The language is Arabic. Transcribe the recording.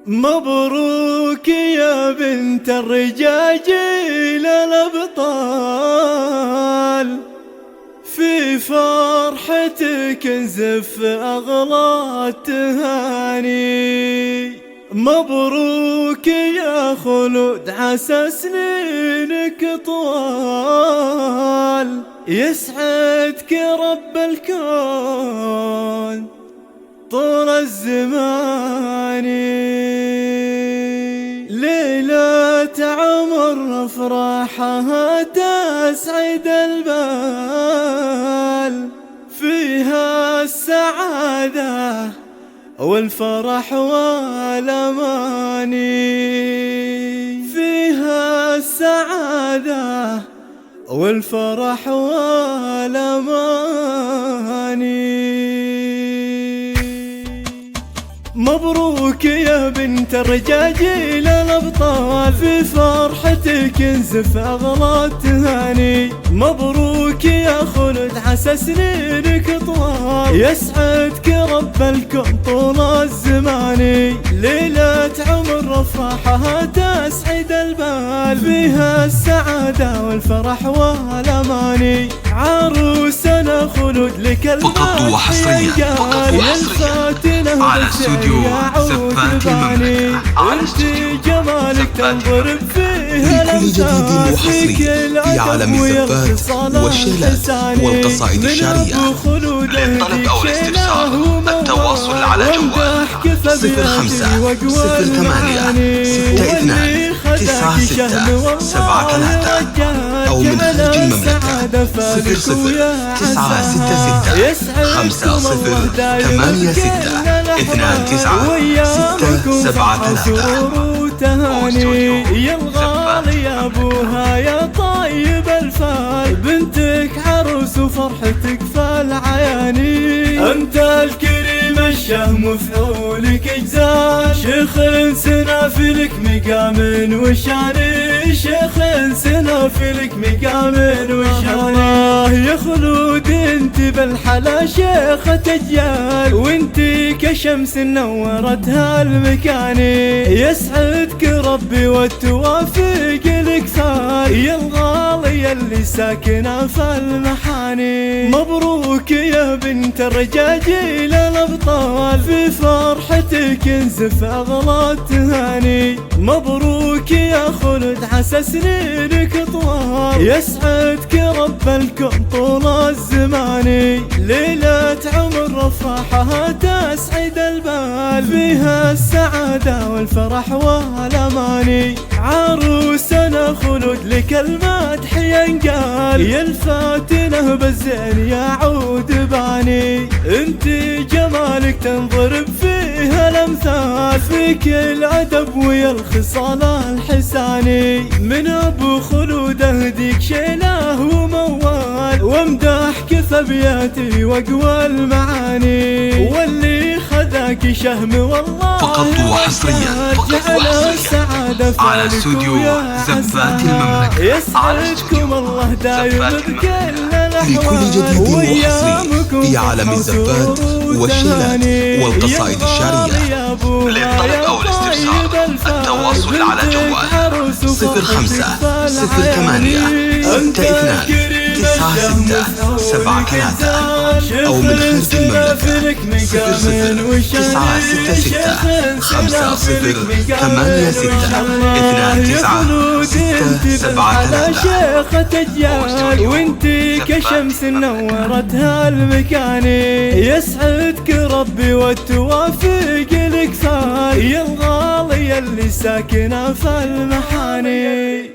مبروك يا بنت الرجاجيل الأبطال، في فرحتك نزف أغلى التهاني. مبروك يا خلود عسى سنينك طوال، يسعدك رب الكون طول الزمان. ليلة عمر أفراحها تسعد البال، فيها السعادة والفرح والأماني، فيها السعادة والفرح والأماني. مبروك يا بنت الرجاجيل الأبطال، في فرحتك نزف أغلى التهاني. مبروك يا خلود عسى سنينك طوال، يسعدك رب الكون طول الزمان. ليلة عمر أفراحها تسعد البال، فيها السعادة والفرح والأماني. عروسنا خلود لك فقط وحصريا على استوديو زفات المملكة. انت جمالك تنظر فيها لكل جديد وحصري في عالم الزفات والشيلات والقصائد الشعرية. للطلب أو الاستفسار التواصل على جوال 05-62-96-73 أو من خارج المملكة 00-96-86-29-673. يا الغالي يا ابوها يا طيب الفال، بنتك عروس وفرحتك فالعياني. انت الكريم الشهم وفعولك اجزال، شيخ سنافلك مقام وشاني، شيخ سنافلك مقام وشاني. يا خلود انت بالحلا شيخة اجيال، وانت كشمس نورتها المكاني. يسعدك ربي والتوافق لك ثار، يا الغالي اللي ساكنة في المحاني. مبروك يا بنت الرجاجيل الأبطال، في فرحتك نزف أغلى التهاني. مبروك يا خلود عسى سنينك طوال، يسعدك رب الكون طول الزمان. ليلة عمر أفراحها تسعد البال، فيها السعادة والفرح والأماني. عروسنا خلود لك المدح ينقال، يا الفاتنة بالزين يعود باني. انت جمالك تنضرب فيها الأمثال، فيك الأدب ويا الخصال الحساني. من أبو خلود أهديك شيله وموال، وامدح كيف أبياتي وأقوى المعاني. واللي خذاك شهم والله فقط وحصريا على استوديو زفات المملكة. يسعدكم الله دايم بكل لكل جديد وحصري في عالم الزفات والشيلات والقصائد الشعرية. للطلب أو الاستفسار التواصل على جوال 05-62-96-73 أو من خارج المملكة 00-96-86-29-673. شيخة اجيال، وانت كشمس نورتها المكاني. يسعدك ربي والتوافق لك ثار، يا الغالي اللي ساكنة في المحاني.